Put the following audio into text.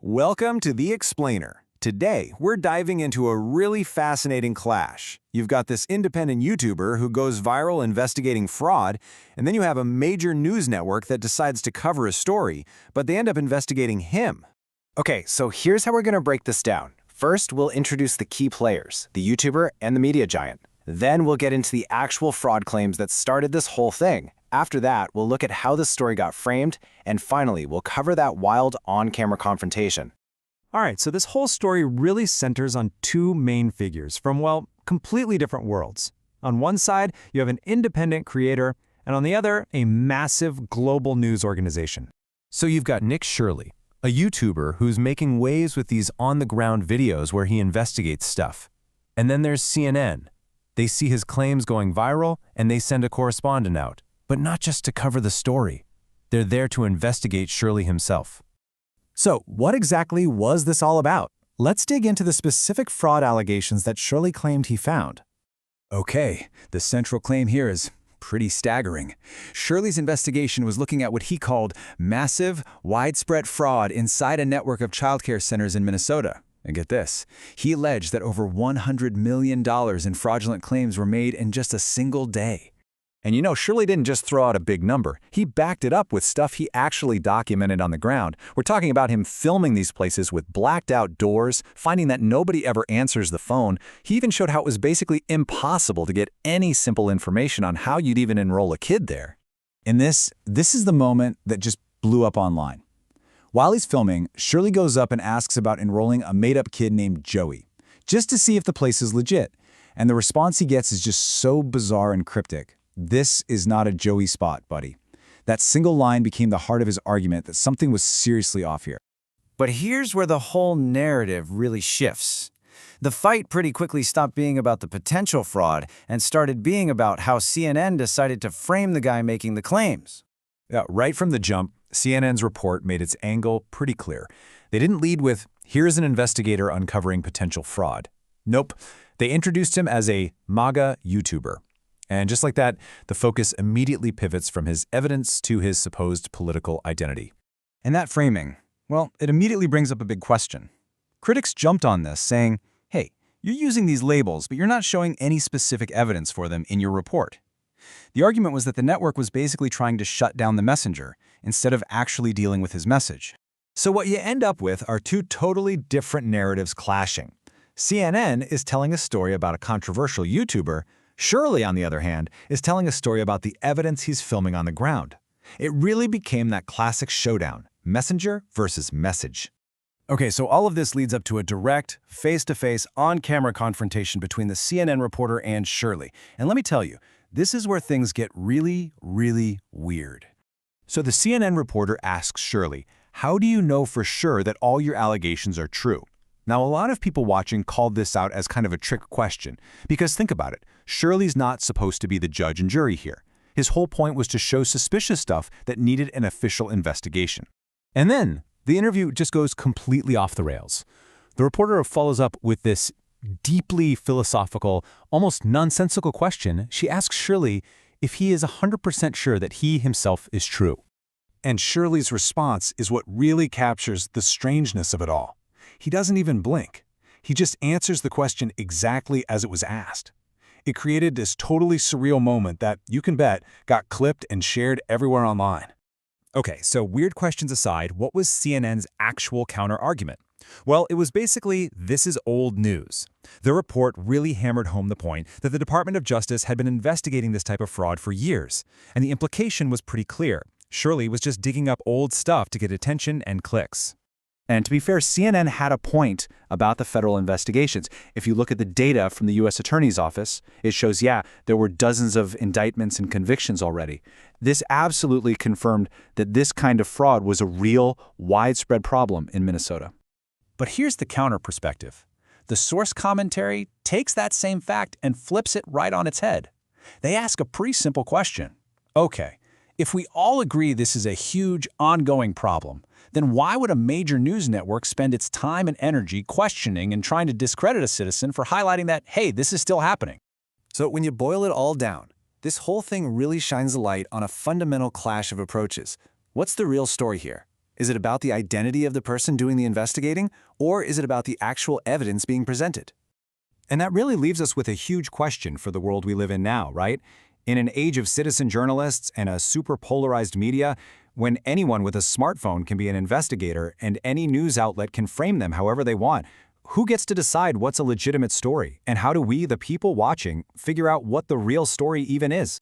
Welcome to The Explainer. Today, we're diving into a really fascinating clash. You've got this independent YouTuber who goes viral investigating fraud, and then you have a major news network that decides to cover a story, but they end up investigating him. Okay, so here's how we're going to break this down. First, we'll introduce the key players, the YouTuber and the media giant. Then we'll get into the actual fraud claims that started this whole thing. After that, we'll look at how the story got framed, and finally, we'll cover that wild on-camera confrontation. All right, so this whole story really centers on two main figures from, well, completely different worlds. On one side, you have an independent creator, and on the other, a massive global news organization. So you've got Nick Shirley, a YouTuber who's making waves with these on-the-ground videos where he investigates stuff. And then there's CNN. They see his claims going viral, and they send a correspondent out. But not just to cover the story. They're there to investigate Shirley himself. So, what exactly was this all about? Let's dig into the specific fraud allegations that Shirley claimed he found. Okay, the central claim here is pretty staggering. Shirley's investigation was looking at what he called massive, widespread fraud inside a network of childcare centers in Minnesota. And get this, he alleged that over $100 million in fraudulent claims were made in just a single day. And you know, Shirley didn't just throw out a big number. He backed it up with stuff he actually documented on the ground. We're talking about him filming these places with blacked out doors, finding that nobody ever answers the phone. He even showed how it was basically impossible to get any simple information on how you'd even enroll a kid there. And this is the moment that just blew up online. While he's filming, Shirley goes up and asks about enrolling a made-up kid named Joey, just to see if the place is legit. And the response he gets is just so bizarre and cryptic. This is not a Joey spot, buddy. That single line became the heart of his argument that something was seriously off here. But here's where the whole narrative really shifts. The fight pretty quickly stopped being about the potential fraud and started being about how CNN decided to frame the guy making the claims. Yeah, right from the jump, CNN's report made its angle pretty clear. They didn't lead with, here's an investigator uncovering potential fraud. Nope, they introduced him as a MAGA YouTuber. And just like that, the focus immediately pivots from his evidence to his supposed political identity. And that framing, well, it immediately brings up a big question. Critics jumped on this, saying, hey, you're using these labels, but you're not showing any specific evidence for them in your report. The argument was that the network was basically trying to shut down the messenger, instead of actually dealing with his message. So what you end up with are two totally different narratives clashing. CNN is telling a story about a controversial YouTuber. Shirley, on the other hand, is telling a story about the evidence he's filming on the ground. It really became that classic showdown, messenger versus message. Okay, so all of this leads up to a direct, face-to-face, on-camera confrontation between the CNN reporter and Shirley. And let me tell you, this is where things get really, really weird. So the CNN reporter asks Shirley, how do you know for sure that all your allegations are true? Now, a lot of people watching called this out as kind of a trick question, because think about it, Shirley's not supposed to be the judge and jury here. His whole point was to show suspicious stuff that needed an official investigation. And then, the interview just goes completely off the rails. The reporter follows up with this deeply philosophical, almost nonsensical question. She asks Shirley if he is 100% sure that he himself is true. And Shirley's response is what really captures the strangeness of it all. He doesn't even blink. He just answers the question exactly as it was asked. It created this totally surreal moment that, you can bet, got clipped and shared everywhere online. Okay, so weird questions aside, what was CNN's actual counter-argument? Well, it was basically, this is old news. The report really hammered home the point that the Department of Justice had been investigating this type of fraud for years, and the implication was pretty clear. Shirley was just digging up old stuff to get attention and clicks. And to be fair, CNN had a point about the federal investigations. If you look at the data from the U.S. Attorney's Office, it shows, yeah, there were dozens of indictments and convictions already. This absolutely confirmed that this kind of fraud was a real, widespread problem in Minnesota. But here's the counter perspective. The source commentary takes that same fact and flips it right on its head. They ask a pretty simple question. Okay, if we all agree this is a huge, ongoing problem, then why would a major news network spend its time and energy questioning and trying to discredit a citizen for highlighting that, hey, this is still happening? So when you boil it all down, this whole thing really shines a light on a fundamental clash of approaches. What's the real story here? Is it about the identity of the person doing the investigating, or is it about the actual evidence being presented? And that really leaves us with a huge question for the world we live in now, right? In an age of citizen journalists and a super polarized media, when anyone with a smartphone can be an investigator and any news outlet can frame them however they want, who gets to decide what's a legitimate story? And how do we, the people watching, figure out what the real story even is?